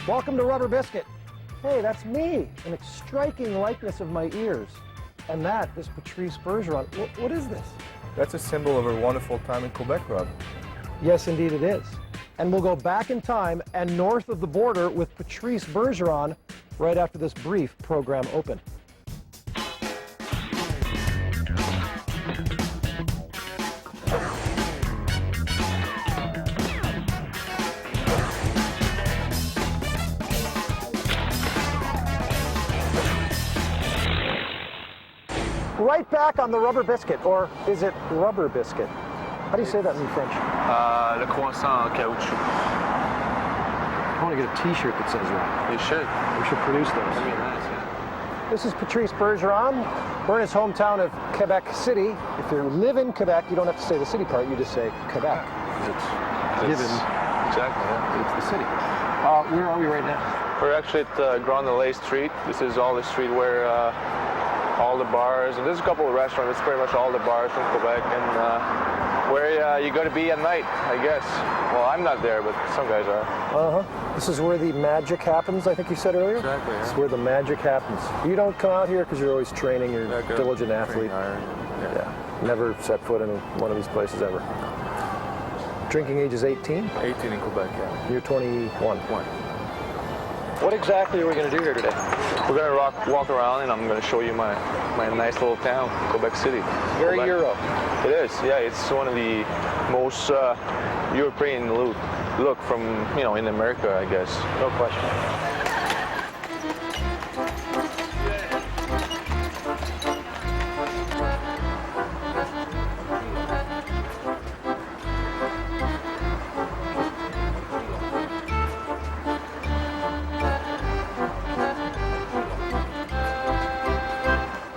Welcome to Rubber Biscuit. Hey, that's me, in a striking likeness of my ears. And that is Patrice Bergeron. What is this? That's a symbol of a wonderful time in Quebec, Rob. Yes, indeed it is. And we'll go back in time and north of the border with Patrice Bergeron right after this brief program open. Right back on the Rubber Biscuit, or is it Rubber Biscuit? How do you say that in French? Le croissant en caoutchouc. I want to get a T-shirt that says that. You should. We should produce those. That'd be nice, yeah. This is Patrice Bergeron. We're in his hometown of Quebec City. If you live in Quebec, you don't have to say the city part, you just say Quebec. It's given. Exactly, yeah. It's the city. Where are we right now? We're actually at Grand Allée Street. This is all the street where all the bars, and there's a couple of restaurants, it's pretty much all the bars from Quebec, and where you got to be at night, I guess. Well, I'm not there, but some guys are. Uh-huh. This is where the magic happens, I think you said earlier? Exactly, yeah. It's where the magic happens. You don't come out here because you're always training, you're a diligent athlete. Yeah. Never set foot in one of these places ever. Drinking age is 18? 18 in Quebec, yeah. You're 21. What exactly are we going to do here today? We're going to walk around, and I'm going to show you my nice little town, Quebec City. Very Quebec. Euro. It is, yeah. It's one of the most European look from, in America, I guess. No question.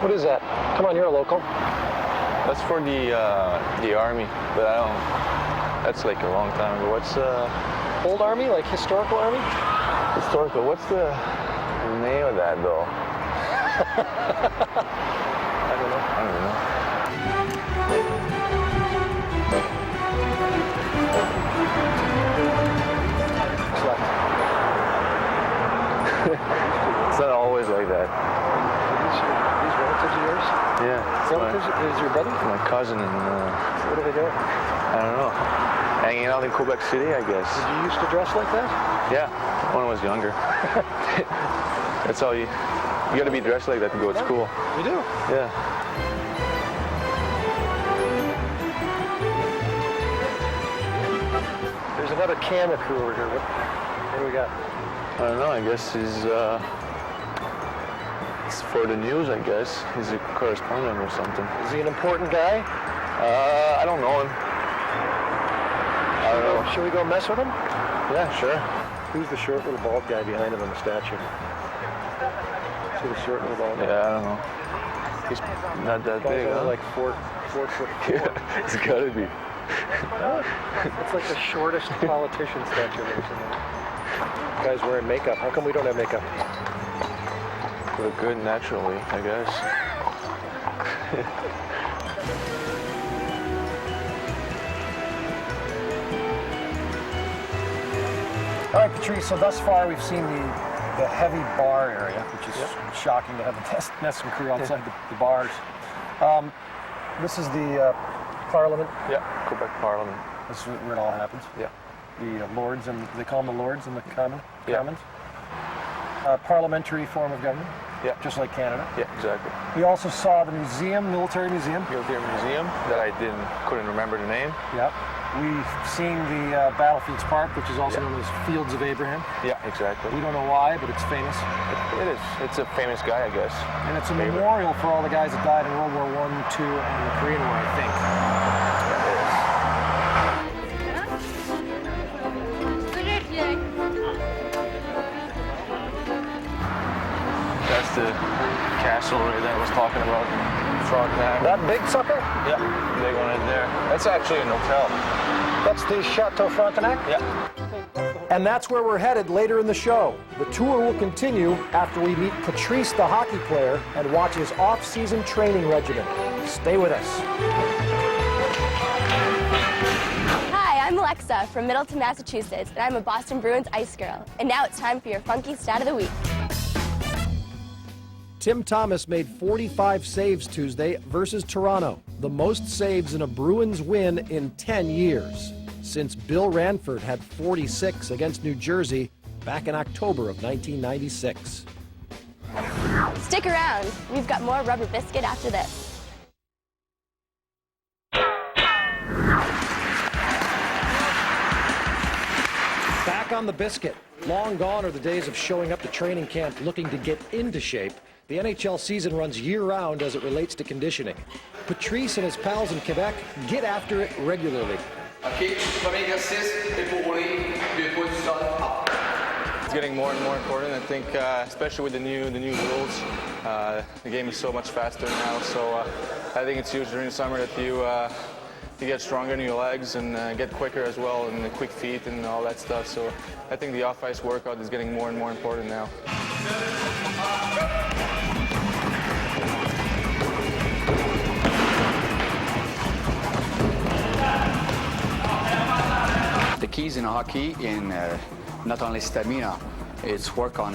What is that? Come on, you're a local. That's for the army, but I don't. That's like a long time ago. What's Old army, like historical army? historical? What's the name of that though? I don't know. I don't even know. It's not always like that. These relatives of yours? Yeah. Is your brother? My cousin and What are they doing? I don't know. Hanging out in Quebec City, I guess. Did you used to dress like that? Yeah, when I was younger. That's how you got to be dressed like that to go to school. You do? Yeah. There's another camera crew over here. What do we got? I don't know. I guess it's for the news. I guess he's a correspondent or something. Is he an important guy? I don't know him. I don't know. Should we go mess with him? Yeah, sure. Who's the short little bald guy behind him on the statue? See the short little bald guy? Yeah, I don't know. He's not that big, huh? Like 4 foot 4. Yeah, it's gotta be. It's like the shortest politician statue I've ever seen. Guy's wearing makeup. How come we don't have makeup? Look good naturally, I guess. All right, Patrice, so thus far we've seen the heavy bar area, which is shocking to have a Nessun crew outside the bars. This is the Parliament. Yeah, Quebec Parliament. This is where it all happens. Yeah. The Lords, and they call them the Lords and the Commons. Yeah. Parliamentary form of government. Yeah. Just like Canada. Yeah, exactly. We also saw the museum, military museum. Military Museum that I couldn't remember the name. Yeah. We've seen the Battlefields Park, which is also known as Fields of Abraham. Yeah, exactly. We don't know why, but it's famous. It is. It's a famous guy, I guess. And it's a memorial for all the guys that died in World War I, II, and the Korean War, I think. Yeah, it is. That's the castle right there I was talking about. Frontenac. That big sucker? Yeah, big one right there. That's actually an hotel. That's the Chateau Frontenac? Yeah. And that's where we're headed later in the show. The tour will continue after we meet Patrice, the hockey player, and watch his off-season training regimen. Stay with us. Hi, I'm Alexa from Middleton, Massachusetts, and I'm a Boston Bruins ice girl. And now it's time for your funky stat of the week. Tim Thomas made 45 saves Tuesday versus Toronto, the most saves in a Bruins win in 10 years, since Bill Ranford had 46 against New Jersey back in October of 1996. Stick around. We've got more Rubber Biscuit after this. Back on the biscuit. Long gone are the days of showing up to training camp looking to get into shape. The NHL season runs year-round as it relates to conditioning. Patrice and his pals in Quebec get after it regularly. It's getting more and more important. I think, especially with the new rules, the game is so much faster now. So I think it's huge during the summer that you get stronger in your legs and get quicker as well, and the quick feet and all that stuff. So I think the off-ice workout is getting more and more important now. The keys in hockey in not only stamina, it's work on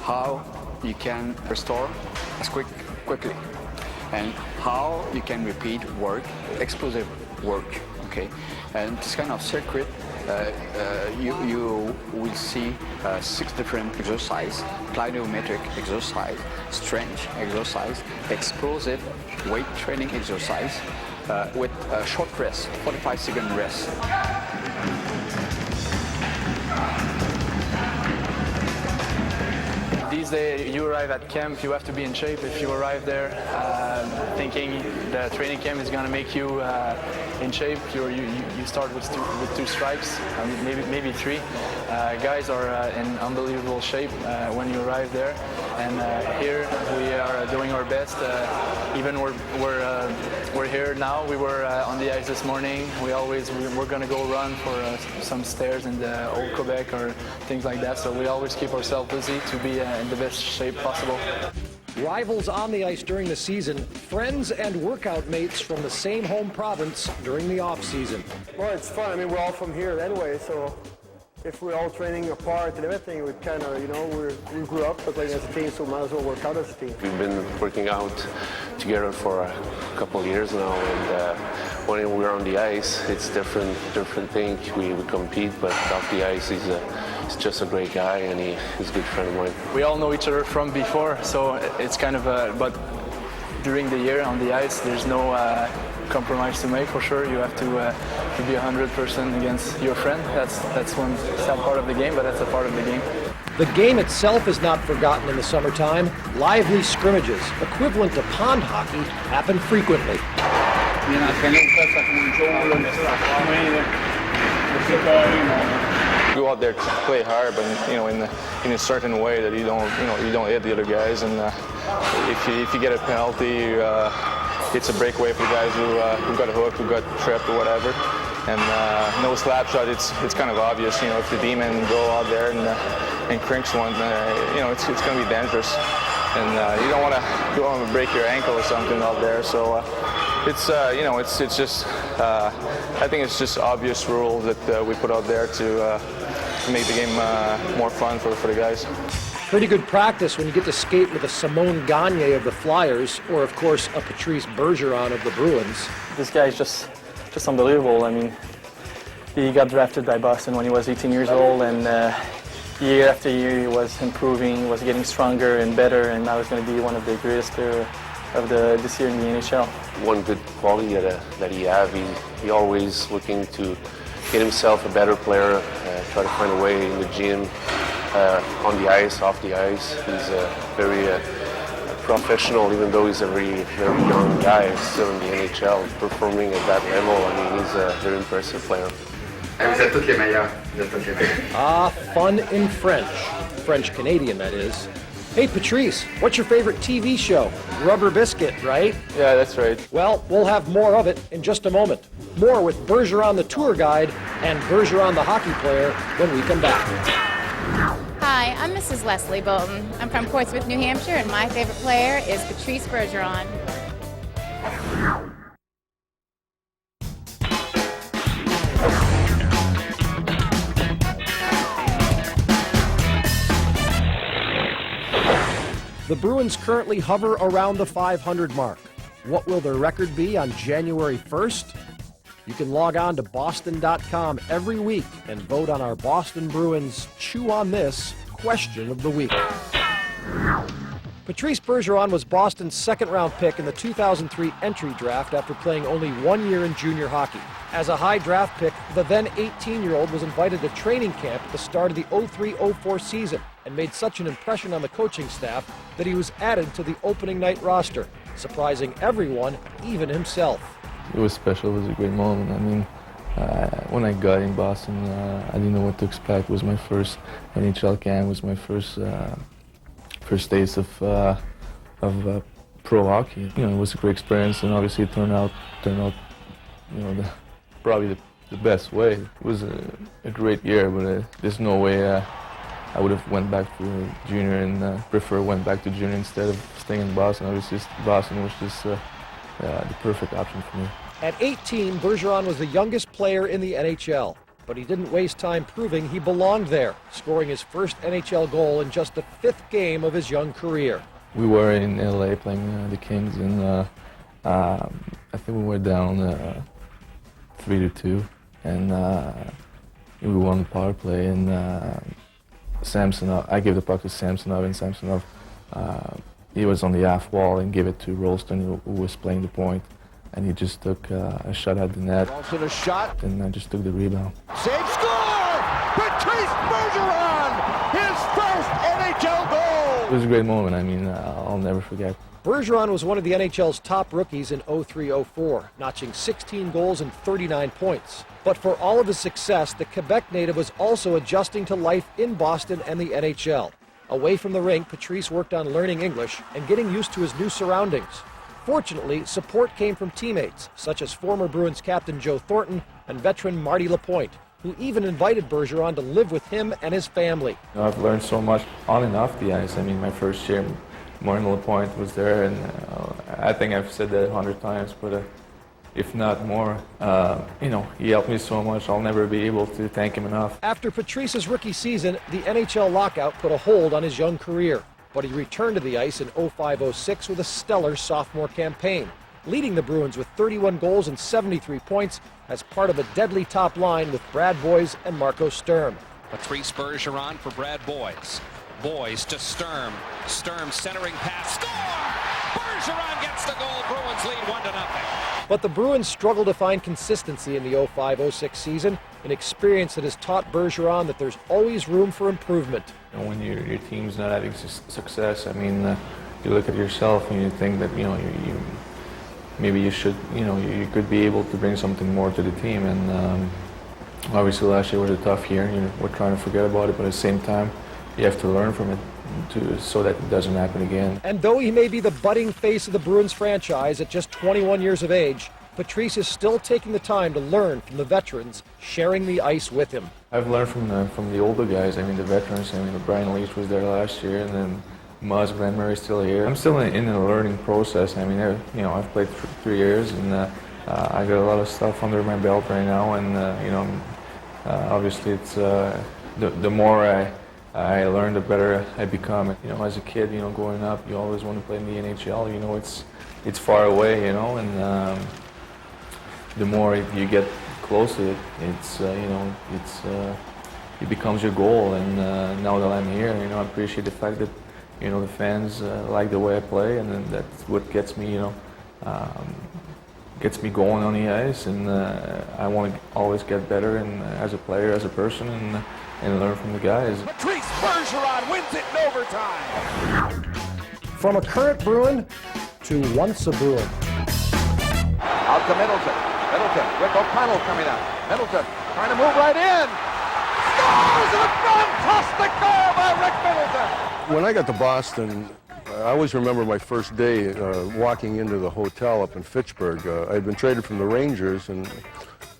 how you can restore as quickly, and how you can repeat work, explosive work, okay? And this kind of circuit, you will see 6 different exercises: plyometric exercise, strength exercise, explosive weight training exercise, with a short rest, 45-second rest. These days, you arrive at camp, you have to be in shape. If you arrive there thinking the training camp is going to make you in shape, you start with two strikes, maybe 3. Guys are in unbelievable shape when you arrive there, and here we are doing our best. Even we're here now. We were on the ice this morning. We're going to go run for some stairs in the old Quebec or things like that. So we always keep ourselves busy to be in the best shape possible. Rivals on the ice during the season, friends and workout mates from the same home province during the off-season. Well, it's fun. I mean, we're all from here anyway, so if we're all training apart and everything, we kind of, we grew up playing as a team, so might as well work out as a team. We've been working out together for a couple of years now, and when we're on the ice, it's different thing. We compete, but off the ice, he's just a great guy, and he's a good friend of mine. We all know each other from before, so it's kind of but during the year on the ice, there's no compromise to make, for sure. You have to be 100% against your friend. That's one sad part of the game, but that's a part of the game. The game itself is not forgotten in the summertime. Lively scrimmages, equivalent to pond hockey, happen frequently. Go out there to play hard, but in a certain way that you don't hit the other guys, and if you get a penalty, it's a breakaway for the guys who got a hook, who got tripped or whatever. And no slap shot, it's kind of obvious. If the demon go out there and crinks one, it's going to be dangerous. And you don't want to break your ankle or something out there. So it's just I think it's just obvious rules that we put out there to make the game more fun for the guys. Pretty good practice when you get to skate with a Simone Gagne of the Flyers, or of course a Patrice Bergeron of the Bruins. This guy is just unbelievable. I mean, he got drafted by Boston when he was 18 years old, and year after year he was improving, was getting stronger and better, and now he's going to be one of the greatest players of this year in the NHL. One good quality that he has, he always looking to get himself a better player, try to find a way in the gym, on the ice, off the ice. He's very professional, even though he's a very young guy, still in the NHL, performing at that level. I mean, he's a very impressive player. Ah, fun in French-Canadian, that is. Hey, Patrice, what's your favorite TV show? Rubber Biscuit, right? Yeah, that's right. Well, we'll have more of it in just a moment. More with Bergeron the tour guide and Bergeron the hockey player when we come back. Hi, I'm Mrs. Leslie Bolton. I'm from Portsmouth, New Hampshire, and my favorite player is Patrice Bergeron. The Bruins currently hover around the 500 mark. What will their record be on January 1st? You can log on to Boston.com every week and vote on our Boston Bruins Chew on This question of the week. Patrice Bergeron was Boston's second-round pick in the 2003 entry draft after playing only 1 year in junior hockey. As a high draft pick, the then 18-year-old was invited to training camp at the start of the 03-04 season and made such an impression on the coaching staff that he was added to the opening night roster, surprising everyone, even himself. It was special. It was a great moment. I mean, when I got in Boston, I didn't know what to expect. It was my first NHL camp. It was my first taste of pro hockey. You know, it was a great experience, and obviously it turned out, you know, probably the best way. It was a great year, but there's no way I would have went back to junior and went back to junior instead of staying in Boston. Obviously, Boston was just the perfect option for me. At 18, Bergeron was the youngest player in the NHL, but he didn't waste time proving he belonged there, scoring his first NHL goal in just the 5th game of his young career. We were in LA playing the Kings, and I think we were down 3-2, and we won the power play, and Samsonov, I gave the puck to Samsonov, and Samsonov, he was on the half wall and gave it to Rolston, who was playing the point, and he just took a shot at the net. Rolston a shot. And I just took the rebound. Save, score! Patrice Bergeron, his first NHL goal! It was a great moment. I mean, I'll never forget. Bergeron was one of the NHL's top rookies in 03-04, notching 16 goals and 39 points. But for all of his success, the Quebec native was also adjusting to life in Boston and the NHL. Away from the rink, Patrice worked on learning English and getting used to his new surroundings. Fortunately, support came from teammates, such as former Bruins captain Joe Thornton and veteran Marty Lapointe, who even invited Bergeron to live with him and his family. You know, I've learned so much on and off the ice. I mean, my first year, Marty Lapointe was there, and I think I've said that 100 times, but if not more. You know, he helped me so much. I'll never be able to thank him enough. After Patrice's rookie season, the NHL lockout put a hold on his young career, but he returned to the ice in 05-06 with a stellar sophomore campaign, leading the Bruins with 31 goals and 73 points as part of a deadly top line with Brad Boyes and Marco Sturm. Patrice Bergeron for Brad Boyes. Boyes to Sturm. Sturm centering pass. Score! Bergeron gets the goal. Bruins lead 1-0. But the Bruins struggle to find consistency in the 05-06 season, an experience that has taught Bergeron that there's always room for improvement. You know, when your team's not having success, I mean, you look at yourself and you think that, you know, maybe you should, you know, you could be able to bring something more to the team. And obviously last year was a tough year. You know, we're trying to forget about it, but at the same time, you have to learn from it so that it doesn't happen again. And though he may be the budding face of the Bruins franchise at just 21 years of age, Patrice is still taking the time to learn from the veterans, sharing the ice with him. I've learned from the older guys. I mean, the veterans. I mean, Brian Leach was there last year, and then Muzz, Glenn Murray's still here. I'm still in a learning process. I mean, you know, I've played for 3 years, and I got a lot of stuff under my belt right now. And you know, obviously, it's the more I learn, the better I become. You know, as a kid, you know, growing up, you always want to play in the NHL. You know, it's far away. You know, and the more you get close to it, it's it becomes your goal. And now that I'm here, you know, I appreciate the fact that, you know, the fans like the way I play, and then that's what gets me, you know, gets me going on the ice. And I want to always get better, and as a player, as a person, and learn from the guys. Patrice Bergeron wins it in overtime. From a current Bruin to once a Bruin. Out to Middleton. Middleton with O'Connell coming out. Middleton trying to move right in. Scores! A fantastic goal by Rick Middleton. When I got to Boston, I always remember my first day walking into the hotel up in Fitchburg. I had been traded from the Rangers, and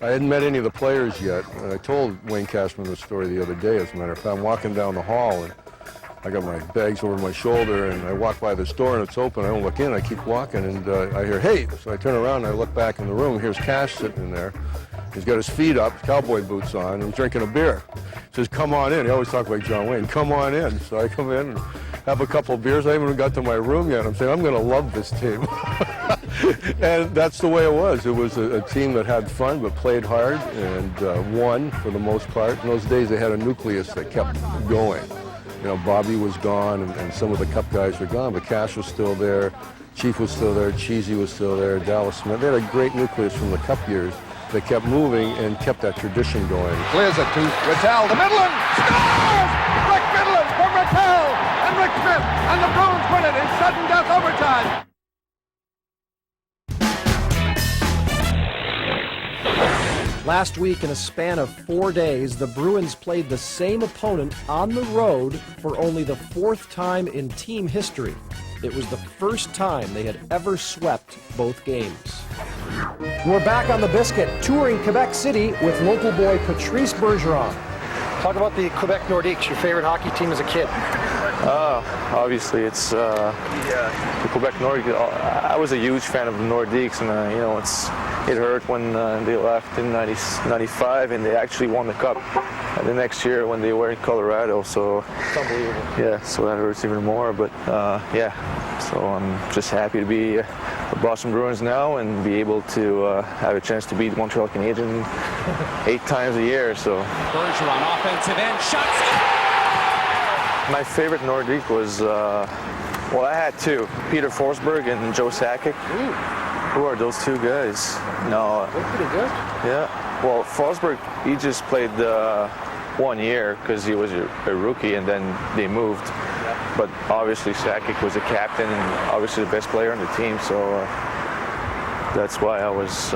I hadn't met any of the players yet. And I told Wayne Cashman the story the other day, as a matter of fact. I'm walking down the hall, and I got my bags over my shoulder, and I walk by this door, and it's open. I don't look in. I keep walking, and I hear, "Hey!" So I turn around, and I look back in the room. Here's Cash sitting in there. He's got his feet up, cowboy boots on, and drinking a beer. He says, "Come on in." He always talked like John Wayne. "Come on in." So I come in, and have a couple of beers. I haven't even got to my room yet. I'm saying, I'm going to love this team. And that's the way it was. It was a team that had fun but played hard and won for the most part. In those days, they had a nucleus that kept going. You know, Bobby was gone and some of the Cup guys were gone, but Cash was still there, Chief was still there, Cheesy was still there, Dallas Smith. They had a great nucleus from the Cup years that kept moving and kept that tradition going. Clears it to Rattel, the Midland, scores! Rick Midland from Rattel, and Rick Smith, and the Bruins win it in sudden death overtime. Last week, in a span of 4 days, the Bruins played the same opponent on the road for only the 4th time in team history. It was the first time they had ever swept both games. We're back on the Biscuit, touring Quebec City with local boy Patrice Bergeron. Talk about the Quebec Nordiques, your favorite hockey team as a kid. Obviously, it's the Quebec Nordiques. I was a huge fan of the Nordiques, and you know, it hurt when they left in '95, and they actually won the Cup the next year when they were in Colorado. So it's unbelievable. Yeah, so that hurts even more. But yeah, so I'm just happy to be with Boston Bruins now and be able to have a chance to beat Montreal Canadiens 8 times a year. So Bergeron, offensive end, shots. My favorite Nordique was, well, I had 2, Peter Forsberg and Joe Sakic. Who are those 2 guys? No. They're pretty good. Yeah. Well, Forsberg, he just played 1 year because he was a rookie, and then they moved. Yeah. But obviously Sakic was a captain and obviously the best player on the team, so that's why I was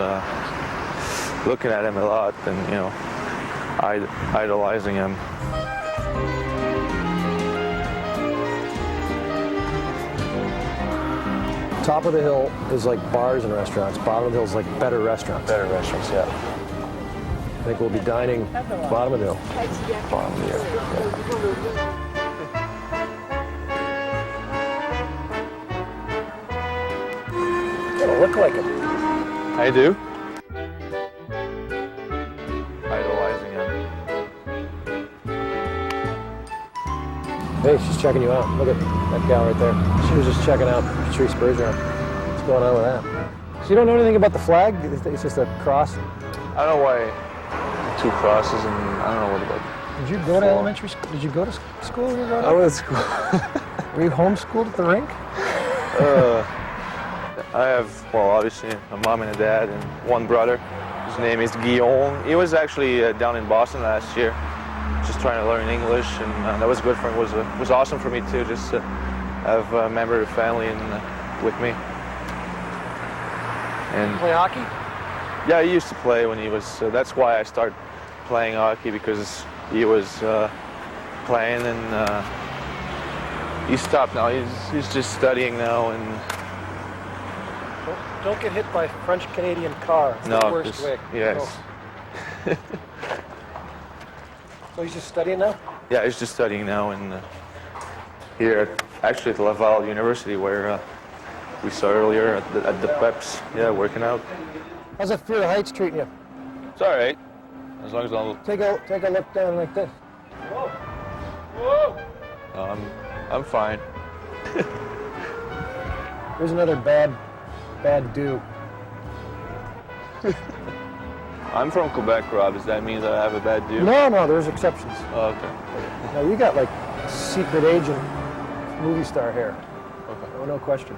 looking at him a lot and, you know, idolizing him. Top of the hill is like bars and restaurants. Bottom of the hill is like better restaurants. Better restaurants, yeah. I think we'll be dining bottom of the hill. Bottom of the hill, yeah. You don't look like him. I do. Idolizing him. Hey, she's checking you out. Look at that gal right there. She was just checking out Patrice Bergeron. What's going on with that? So you don't know anything about the flag? It's just a cross? I don't know why 2 crosses and I don't know what about. Did you go to elementary school? Did you go to school when you were growing up? I went to school. Were you homeschooled at the rink? I have, well, obviously a mom and a dad and 1 brother. His name is Guillaume. He was actually down in Boston last year, just trying to learn English, and that was good for him. It was awesome for me too, just to have a member of the family with me. And play hockey? Yeah, he used to play when he was. That's why I started playing hockey, because he was playing, and he stopped now. He's just studying now, and don't get hit by a French-Canadian car. It's the worst way. Yes. Oh. So he's just studying now? Yeah, he's just studying now, and here actually at Laval University, where we saw earlier at the Peps. Yeah, working out. How's that Fear of Heights treating you? It's all right, as long as I'll take a look down like this. Whoa! Whoa! I'm fine. Here's another bad do. I'm from Quebec, Rob. Does that mean that I have a bad do? No, there's exceptions. Oh, okay. No, you got like secret agent movie star hair. Okay. Oh, no question.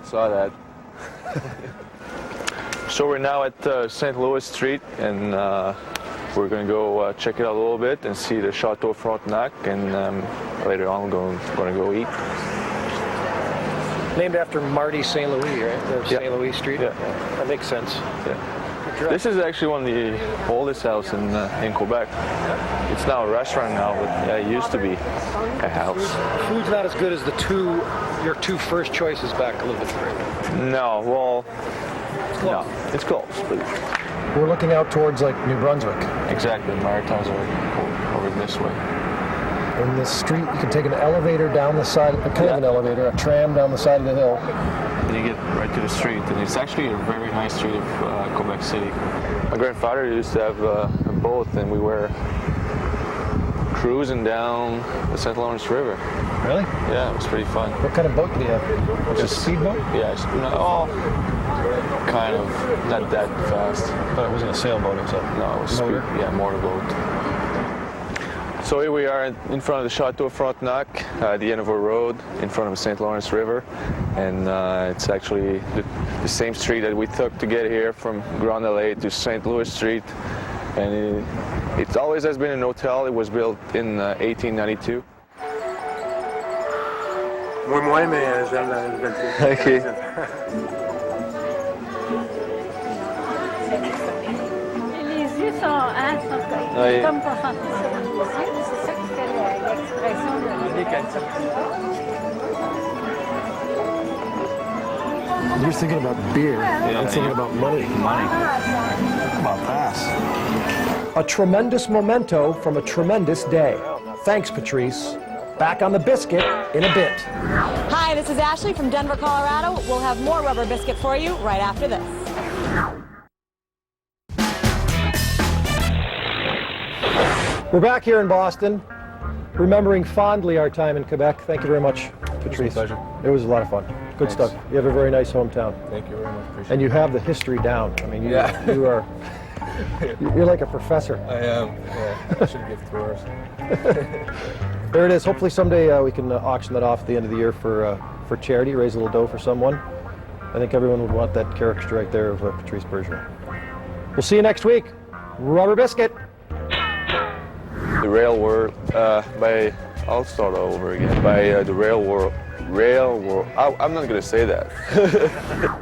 Saw that. So we're now at St. Louis Street, and we're going to go check it out a little bit and see the Chateau Frontenac, and later on we're going to go eat. Named after Marty St. Louis, right? The St. Louis Street? Yeah. That makes sense. Yeah. This is actually one of the oldest houses in Quebec. It's now a restaurant now, but it used to be a house. Food's not as good as your 2 first choices back a little bit further. No, well, it's close. But we're looking out towards like New Brunswick. Exactly, Maritimes are over this way. In this street, you can take an elevator down the side, kind of an elevator, a tram down the side of the hill. And you get right to the street, and it's actually a very nice street of Quebec City. My grandfather used to have a boat, and we were cruising down the St. Lawrence River. Really? Yeah, it was pretty fun. What kind of boat did you have? Just a speedboat? Yeah, kind of, not that fast. But it wasn't a sailboat, it was a No, it was motor? motorboat. So here we are in front of the Chateau Frontenac, at the end of a road in front of the St. Lawrence River. And it's actually the same street that we took to get here from Grand Allée to St. Louis Street. And it always has been an hotel. It was built in 1892. Moi, mais j'aime la nouvelle. Okay. Les yeux sont Oui. comme concentrés sur les yeux. C'est ça qui fait l'expression de You're thinking about beer. I'm thinking about money. Money. How about pass? A tremendous memento from a tremendous day. Thanks, Patrice. Back on the biscuit in a bit. Hi, this is Ashley from Denver, Colorado. We'll have more Rubber Biscuit for you right after this. We're back here in Boston, remembering fondly our time in Quebec. Thank you very much, Patrice. pleasure. It was a lot of fun. Good Thanks. stuff. You have a very nice hometown. Thank you very much. Appreciate And you have the history down. I mean, you are, you're like a professor. I am. Yeah, I should give tours. There it is. Hopefully someday we can auction that off at the end of the year for charity, raise a little dough for someone. I think everyone would want that caricature right there of Patrice Bergeron. We'll see you next week. Rubber Biscuit. The Rail World, I'll start over again, by the Rail World, I'm not going to say that.